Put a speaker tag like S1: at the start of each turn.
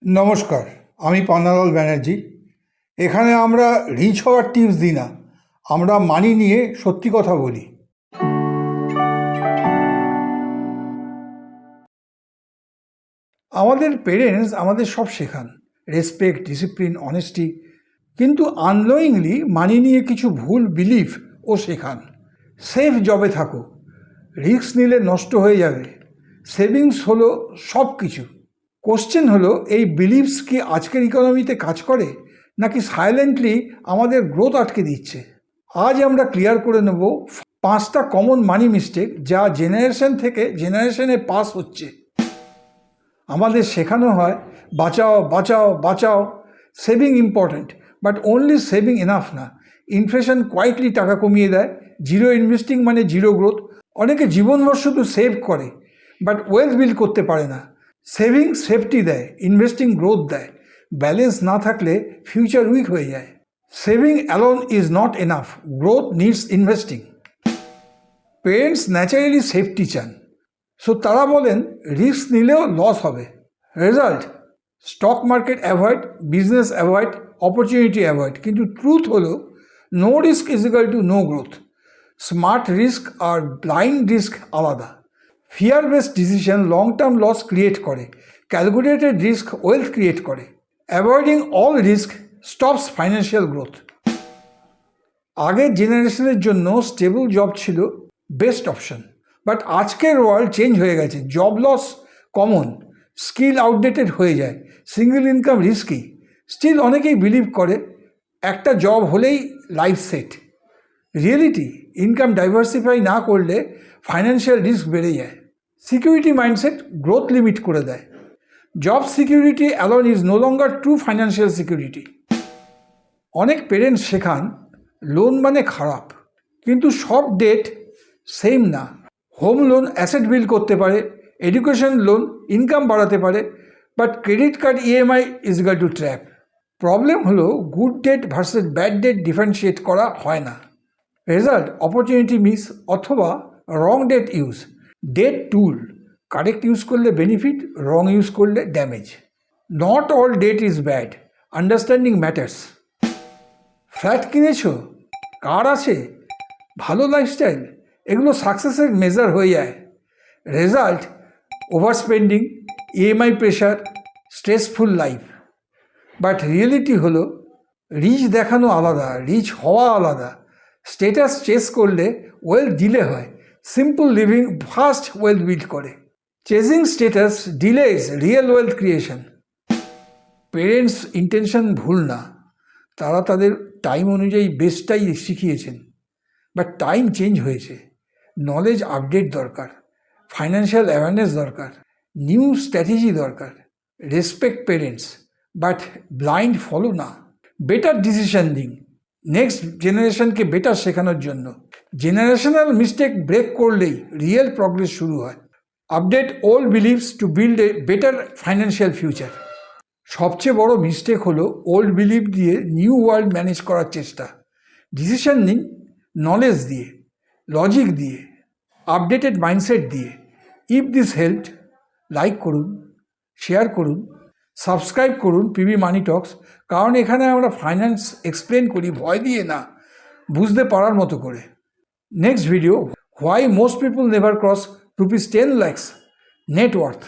S1: নমস্কার, আমি পান্নালাল ব্যানার্জি। এখানে আমরা রিচ হওয়ার টিপস দিই না, আমরা মানি নিয়ে সত্যি কথা বলি। আমাদের পেরেন্টস আমাদের সব শেখান, রেসপেক্ট, ডিসিপ্লিন, অনেস্টি, কিন্তু আননোয়িংলি মানি নিয়ে কিছু ভুল বিলিফ ও শেখান। সেফ জবে থাকো, রিস্ক নিলে নষ্ট হয়ে যাবে, সেভিংস হলো সব কিছু। কোশ্চেন হলো, এই বিলিভস কি আজকের ইকোনমিতে কাজ করে, নাকি সাইলেন্টলি আমাদের গ্রোথ আটকে দিচ্ছে? আজ আমরা ক্লিয়ার করে নেব 5টা কমন মানি মিস্টেক যা জেনারেশন থেকে জেনারেশনে পাস হচ্ছে। আমাদের শেখানো হয় বাঁচাও বাঁচাও বাঁচাও, saving important, but only saving enough না। ইনফ্লেশন কোয়াইটলি টাকা কমিয়ে দেয়, জিরো ইনভেস্টিং মানে জিরো গ্রোথ। অনেকে জীবনভর শুধু সেভ করে বাট ওয়েলথ বিল্ড করতে পারে না। সেভিং সেফটি দেয়, ইনভেস্টিং গ্রোথ দেয়। ব্যালেন্স না থাকলে ফিউচার উইক হয়ে যায়। Saving alone is not enough, growth needs investing. Parents naturally safety চান, সো তারা বলেন রিস্ক নিলেও লস হবে। Result, stock market avoid, business avoid, opportunity avoid. কিন্তু ট্রুথ হলো no risk is equal to no growth. Smart risk আর blind risk আলাদা। Fear based decision long term loss create করে, ক্যালকুলেটেড রিস্ক ওয়েলথ ক্রিয়েট করে। Avoiding all risk stops financial growth. আগের জেনারেশনের জন্য stable job ছিল best option, but আজকের world change হয়ে গেছে। Job loss common, skill outdated হয়ে যায়, সিঙ্গল ইনকাম রিস্কি। স্টিল অনেকেই বিলিভ করে একটা জব হলেই life set. Reality, income diversify না করলে ফাইন্যান্সিয়াল রিস্ক বেড়ে যায়। সিকিউরিটি মাইন্ডসেট গ্রোথ লিমিট করে দেয়। Job security alone is no longer true financial security. অনেক পেরেন্টস শেখান লোন মানে খারাপ, কিন্তু সব ডেট সেম না। হোম লোন অ্যাসেট বিল্ড করতে পারে, এডুকেশন লোন ইনকাম বাড়াতে পারে, but credit card EMI is equal to trap. Problem হলো good debt versus bad debt differentiate করা হয় না। রেজাল্ট, অপরচুনিটি মিস অথবা wrong debt use. Debt tool, correct use করলে বেনিফিট, রং ইউজ করলে damage. Not all debt is bad, understanding matters. Flat কিনেছো, car আছে, ভালো লাইফস্টাইল, এগুলো সাকসেসের মেজার হয়ে যায়। Result, over spending, EMI pressure, stressful life. But reality হলো rich দেখানো আলাদা, রিচ হওয়া আলাদা। স্টেটাস চেস করলে ওয়েলথ ডিলে হয়, simple living fast wealth build করে। Chasing status delays real wealth creation. Parents intention ভুল না, তারা তাদের টাইম অনুযায়ী বেস্টটাই শিখিয়েছেন, বাট টাইম চেঞ্জ হয়েছে। নলেজ আপডেট দরকার, ফাইন্যান্সিয়াল অ্যাওয়ারনেস দরকার, নিউ স্ট্র্যাটেজি দরকার। Respect parents, but blind follow না। বেটার ডিসিশন দিন নেক্সট জেনারেশনকে বেটার শেখানোর জন্য। জেনারেশনাল মিস্টেক ব্রেক করলেই রিয়েল প্রগ্রেস শুরু হয়। Update old believes to build a better financial future. সবচেয়ে বড় মিস্টেক হলো ওল্ড বিলিভ দিয়ে নিউ ওয়ার্ল্ড ম্যানেজ করার চেষ্টা। ডিসিশন নিন নলেজ দিয়ে, লজিক দিয়ে, আপডেটেড মাইন্ডসেট দিয়ে। ইফ দিস হেল্পড, লাইক করুন, শেয়ার করুন, সাবস্ক্রাইব করুন পিবি মানি টক্স, কারণ এখানে আমরা ফাইন্যান্স এক্সপ্লেন করি ভয় দিয়ে না, বুঝতে পারার মতো করে। Next video, why most people never cross ₹10 lakhs net worth.